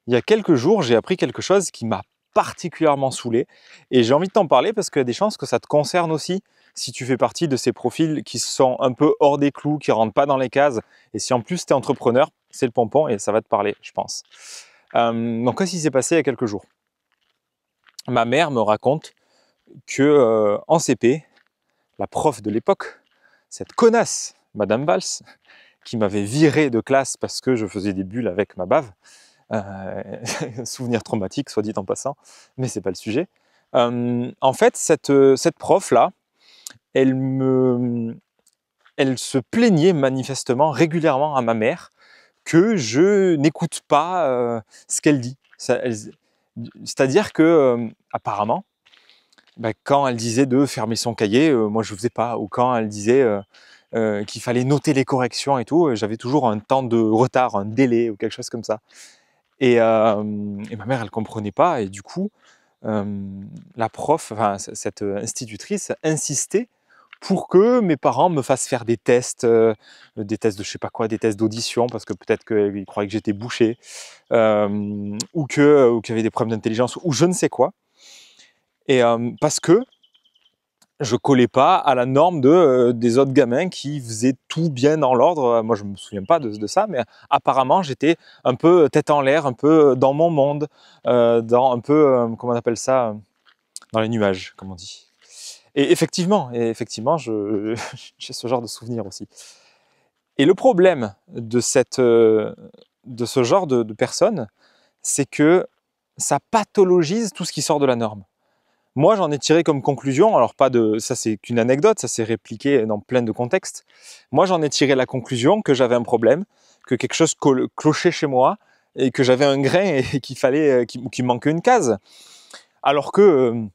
Il y a quelques jours, j'ai appris quelque chose qui m'a particulièrement saoulé et j'ai envie de t'en parler parce qu'il y a des chances que ça te concerne aussi si tu fais partie de ces profils qui sont un peu hors des clous, qui ne rentrent pas dans les cases. Et si en plus tu es entrepreneur, c'est le pompon et ça va te parler, je pense. Donc, qu'est-ce qui s'est passé il y a quelques jours? Ma mère me raconte que en CP, la prof de l'époque, cette connasse, Madame Valls, qui m'avait viré de classe parce que je faisais des bulles avec ma bave, souvenir traumatique, soit dit en passant, mais c'est pas le sujet. En fait, cette prof-là, elle se plaignait manifestement régulièrement à ma mère que je n'écoute pas ce qu'elle dit. C'est-à-dire que, apparemment, quand elle disait de fermer son cahier, moi je ne faisais pas. Ou quand elle disait qu'il fallait noter les corrections et tout, j'avais toujours un temps de retard, un délai ou quelque chose comme ça. Et ma mère, elle ne comprenait pas. Et du coup, la prof, enfin, cette institutrice insistait pour que mes parents me fassent faire des tests de je sais pas quoi, des tests d'audition, parce que peut-être qu'ils croyaient que j'étais bouché, ou qu'il y avait des problèmes d'intelligence, ou je ne sais quoi. Et parce que je collais pas à la norme des autres gamins qui faisaient tout bien dans l'ordre. Moi, je me souviens pas de ça, mais apparemment, j'étais un peu tête en l'air, un peu dans mon monde, dans un peu, comment on appelle ça, dans les nuages, comme on dit. Et effectivement, j'ai ce genre de souvenir aussi. Et le problème de ce genre de personnes, c'est que ça pathologise tout ce qui sort de la norme. Moi, j'en ai tiré comme conclusion, alors ça c'est qu'une anecdote, ça s'est répliqué dans plein de contextes. Moi, j'en ai tiré la conclusion que j'avais un problème, que quelque chose clochait chez moi et que j'avais un grain et qu'il manquait une case. Alors que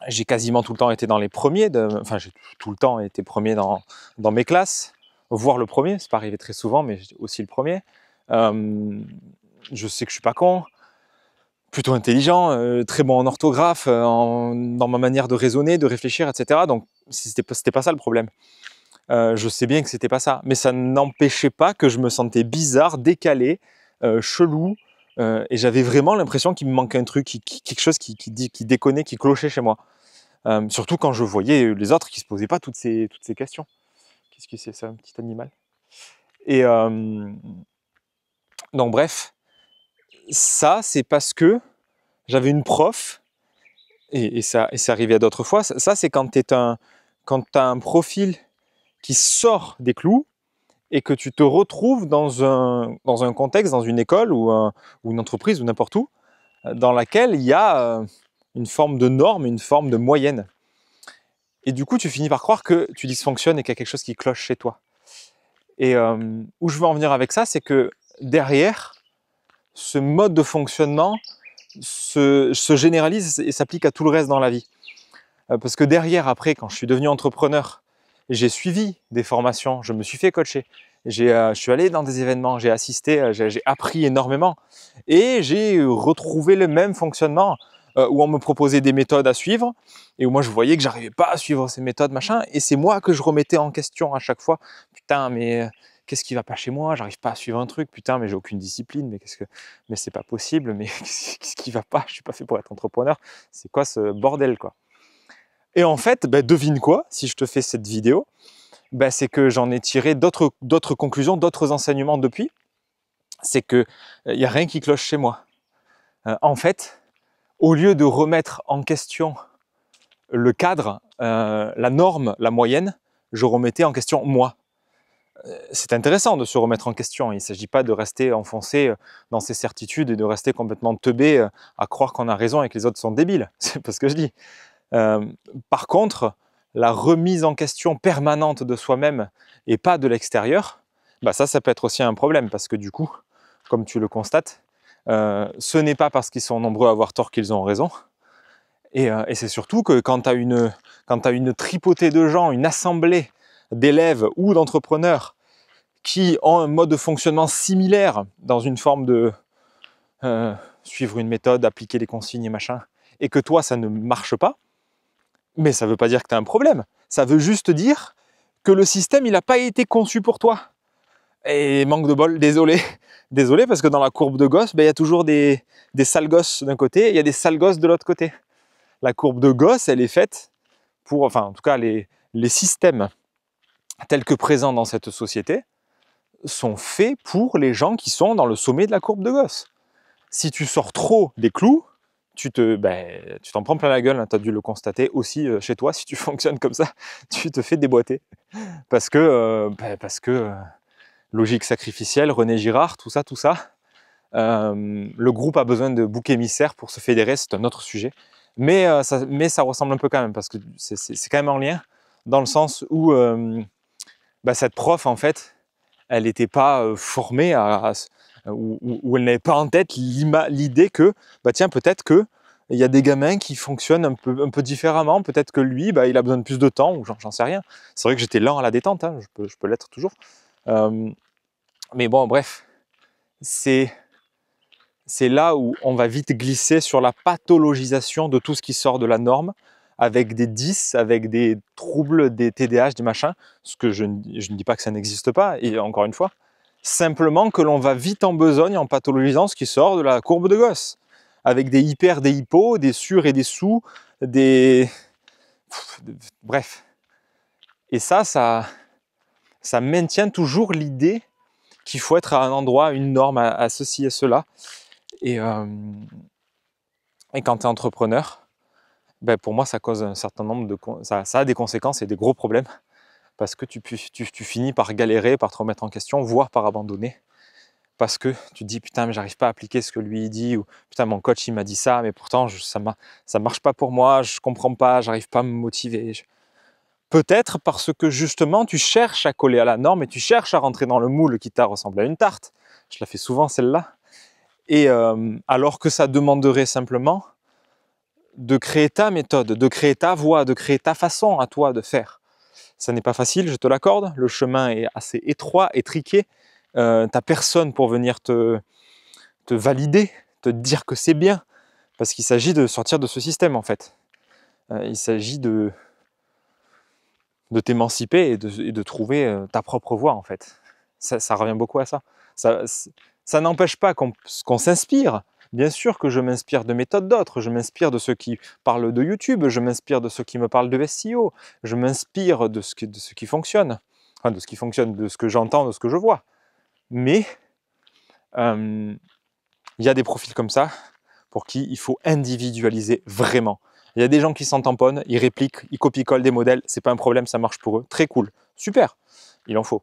j'ai quasiment tout le temps été dans les premiers, j'ai tout le temps été premier dans mes classes, voire le premier, c'est pas arrivé très souvent, mais aussi le premier. Je sais que je suis pas con, plutôt intelligent, très bon en orthographe, dans ma manière de raisonner, de réfléchir, etc. Donc c'était pas ça le problème. Je sais bien que c'était pas ça, mais ça n'empêchait pas que je me sentais bizarre, décalé, chelou, et j'avais vraiment l'impression qu'il me manquait un truc, quelque chose qui déconnait, qui clochait chez moi. Surtout quand je voyais les autres qui se posaient pas toutes ces questions. Qu'est-ce que c'est ça, un petit animal? Et donc bref, ça c'est parce que j'avais une prof, et ça arrivait à d'autres fois. Ça c'est quand t'as un profil qui sort des clous et que tu te retrouves dans un contexte, dans une école ou une entreprise ou n'importe où, dans laquelle il y a une forme de norme, une forme de moyenne. Et du coup, tu finis par croire que tu dysfonctionnes et qu'il y a quelque chose qui cloche chez toi. Et où je veux en venir avec ça, c'est que derrière, ce mode de fonctionnement se généralise et s'applique à tout le reste dans la vie. Parce que derrière, après, quand je suis devenu entrepreneur, j'ai suivi des formations, je me suis fait coacher, je suis allé dans des événements, j'ai assisté, j'ai appris énormément. Et j'ai retrouvé le même fonctionnement où on me proposait des méthodes à suivre et où moi je voyais que j'arrivais pas à suivre ces méthodes, machin. Et c'est moi que je remettais en question à chaque fois. Putain, mais qu'est-ce qui va pas chez moi? J'arrive pas à suivre un truc. Putain, mais j'ai aucune discipline. Mais c'est pas possible. Mais qu'est-ce qui va pas? Je suis pas fait pour être entrepreneur. C'est quoi ce bordel, quoi? Et en fait, devine quoi, si je te fais cette vidéo, c'est que j'en ai tiré d'autres conclusions, d'autres enseignements depuis. C'est qu'il n'y a rien qui cloche chez moi. En fait, au lieu de remettre en question le cadre, la norme, la moyenne, je remettais en question moi. C'est intéressant de se remettre en question. Il ne s'agit pas de rester enfoncé dans ses certitudes et de rester complètement teubé à croire qu'on a raison et que les autres sont débiles. C'est pas ce que je dis. Par contre, la remise en question permanente de soi-même et pas de l'extérieur, ça peut être aussi un problème parce que du coup, comme tu le constates, ce n'est pas parce qu'ils sont nombreux à avoir tort qu'ils ont raison. Et c'est surtout que quand tu as une tripotée de gens, une assemblée d'élèves ou d'entrepreneurs qui ont un mode de fonctionnement similaire dans une forme de suivre une méthode, appliquer les consignes et machin, et que toi, ça ne marche pas, mais ça ne veut pas dire que tu as un problème. Ça veut juste dire que le système, il n'a pas été conçu pour toi. Et manque de bol, désolé. Désolé, parce que dans la courbe de Gauss, ben, il y a toujours des sales gosses d'un côté, et il y a des sales gosses de l'autre côté. La courbe de Gauss, elle est faite pour, enfin en tout cas les systèmes tels que présents dans cette société sont faits pour les gens qui sont dans le sommet de la courbe de Gauss. Si tu sors trop des clous, tu t'en prends plein la gueule, hein, tu as dû le constater aussi chez toi, si tu fonctionnes comme ça, tu te fais déboîter. Parce que, logique sacrificielle, René Girard, tout ça. Le groupe a besoin de boucs émissaires pour se fédérer, c'est un autre sujet. Mais ça ressemble un peu quand même, parce que c'est quand même en lien, dans le sens où cette prof, en fait, elle n'était pas formée ou elle n'avait pas en tête l'idée que, tiens, peut-être que il y a des gamins qui fonctionnent un peu différemment, peut-être que lui, il a besoin de plus de temps, ou j'en sais rien. C'est vrai que j'étais lent à la détente, hein, je peux l'être toujours. Mais bon, bref, c'est là où on va vite glisser sur la pathologisation de tout ce qui sort de la norme, avec des 10, avec des troubles, des TDAH, des machins, ce que je ne dis pas que ça n'existe pas, et encore une fois, simplement que l'on va vite en besogne en pathologisant ce qui sort de la courbe de Gauss, avec des hyper, des hypos, des sur et des sous, des... Bref. Et ça maintient toujours l'idée qu'il faut être à un endroit, une norme, à ceci et cela. Et quand tu es entrepreneur, pour moi, ça cause un certain nombre de... Ça a des conséquences et des gros problèmes, parce que tu finis par galérer, par te remettre en question, voire par abandonner, parce que tu te dis, putain, mais j'arrive pas à appliquer ce que lui il dit, ou putain, mon coach, il m'a dit ça, mais pourtant, ça marche pas pour moi, je comprends pas, j'arrive pas à me motiver. Peut-être parce que, justement, tu cherches à coller à la norme et tu cherches à rentrer dans le moule qui t'a ressemblé à une tarte. Je la fais souvent, celle-là. Et alors que ça demanderait simplement de créer ta méthode, de créer ta voie, de créer ta façon à toi de faire. Ça n'est pas facile, je te l'accorde. Le chemin est assez étroit, étriqué. T'as personne pour venir te valider, te dire que c'est bien. Parce qu'il s'agit de sortir de ce système, en fait. Il s'agit de t'émanciper et de trouver ta propre voie, en fait. Ça revient beaucoup à ça. Ça n'empêche pas qu'on s'inspire. Bien sûr que je m'inspire de méthodes d'autres, je m'inspire de ceux qui parlent de YouTube, je m'inspire de ceux qui me parlent de SEO, je m'inspire de ce qui fonctionne, enfin de ce qui fonctionne, de ce que j'entends, de ce que je vois. Mais il y a des profils comme ça pour qui il faut individualiser vraiment. Il y a des gens qui s'en tamponnent, ils répliquent, ils copient-collent des modèles, c'est pas un problème, ça marche pour eux, très cool, super, il en faut.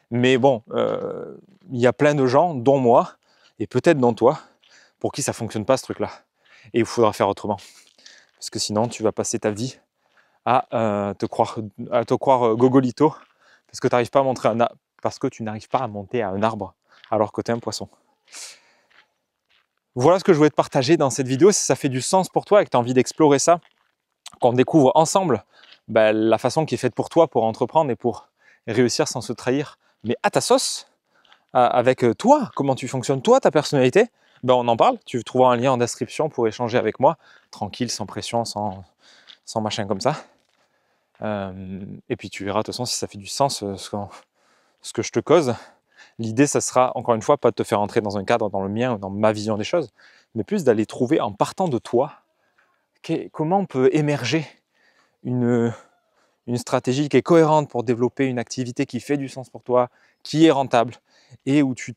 Mais bon, il y a plein de gens, dont moi, et peut-être dont toi, pour qui ça ne fonctionne pas ce truc-là. Et il faudra faire autrement. Parce que sinon, tu vas passer ta vie à te croire Gogolito, parce que, parce que tu n'arrives pas à monter à un arbre, alors que tu es un poisson. Voilà ce que je voulais te partager dans cette vidéo. Si ça fait du sens pour toi et que tu as envie d'explorer ça, qu'on découvre ensemble la façon qui est faite pour toi pour entreprendre et pour réussir sans se trahir, mais à ta sauce, avec toi, comment tu fonctionnes, toi, ta personnalité, on en parle. Tu trouveras un lien en description pour échanger avec moi, tranquille, sans pression, sans machin comme ça. Et puis tu verras de toute façon si ça fait du sens ce que je te cause. L'idée, ça sera, encore une fois, pas de te faire entrer dans un cadre, dans le mien, ou dans ma vision des choses, mais plus d'aller trouver, en partant de toi, comment on peut émerger une stratégie qui est cohérente pour développer une activité qui fait du sens pour toi, qui est rentable, et où tu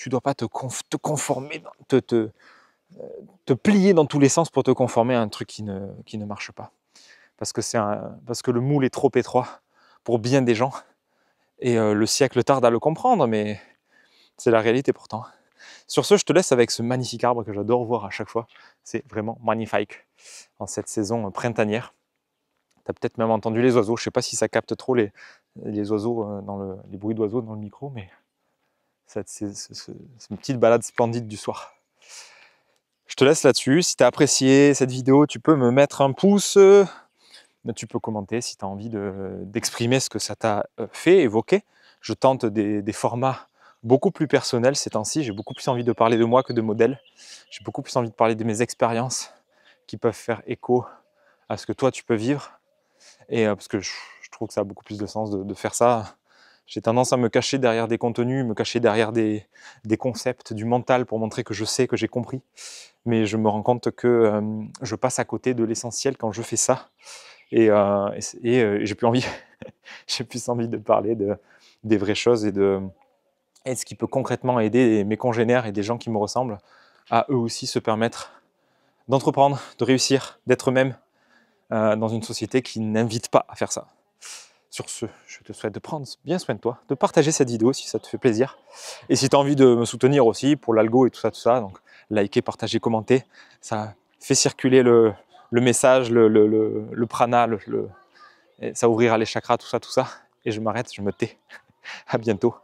dois pas te conformer, te plier dans tous les sens pour te conformer à un truc qui ne marche pas. Parce que le moule est trop étroit pour bien des gens, et le siècle tarde à le comprendre, mais c'est la réalité pourtant. Sur ce, je te laisse avec ce magnifique arbre que j'adore voir à chaque fois. C'est vraiment magnifique en cette saison printanière. Tu as peut-être même entendu les oiseaux. Je ne sais pas si ça capte trop les oiseaux, les bruits d'oiseaux dans le micro, mais c'est une petite balade splendide du soir. Je te laisse là-dessus. Si tu as apprécié cette vidéo, tu peux me mettre un pouce. Tu peux commenter si tu as envie d'exprimer ce que ça t'a fait, évoqué. Je tente des formats beaucoup plus personnels ces temps-ci. J'ai beaucoup plus envie de parler de moi que de modèles. J'ai beaucoup plus envie de parler de mes expériences qui peuvent faire écho à ce que toi tu peux vivre. Et parce que je trouve que ça a beaucoup plus de sens de faire ça J'ai tendance à me cacher derrière des contenus, me cacher derrière des concepts, du mental pour montrer que je sais, que j'ai compris. Mais je me rends compte que je passe à côté de l'essentiel quand je fais ça. Et j'ai plus envie, j'ai plus envie de parler des vraies choses et de ce qui peut concrètement aider mes congénères et des gens qui me ressemblent à eux aussi se permettre d'entreprendre, de réussir, d'être eux-mêmes dans une société qui n'invite pas à faire ça. Sur ce, je te souhaite de prendre bien soin de toi, de partager cette vidéo si ça te fait plaisir. Et si tu as envie de me soutenir aussi pour l'algo et tout ça, donc liker, partager, commenter, ça fait circuler le message, le prana, ça ouvrira les chakras, tout ça. Et je m'arrête, je me tais. À bientôt.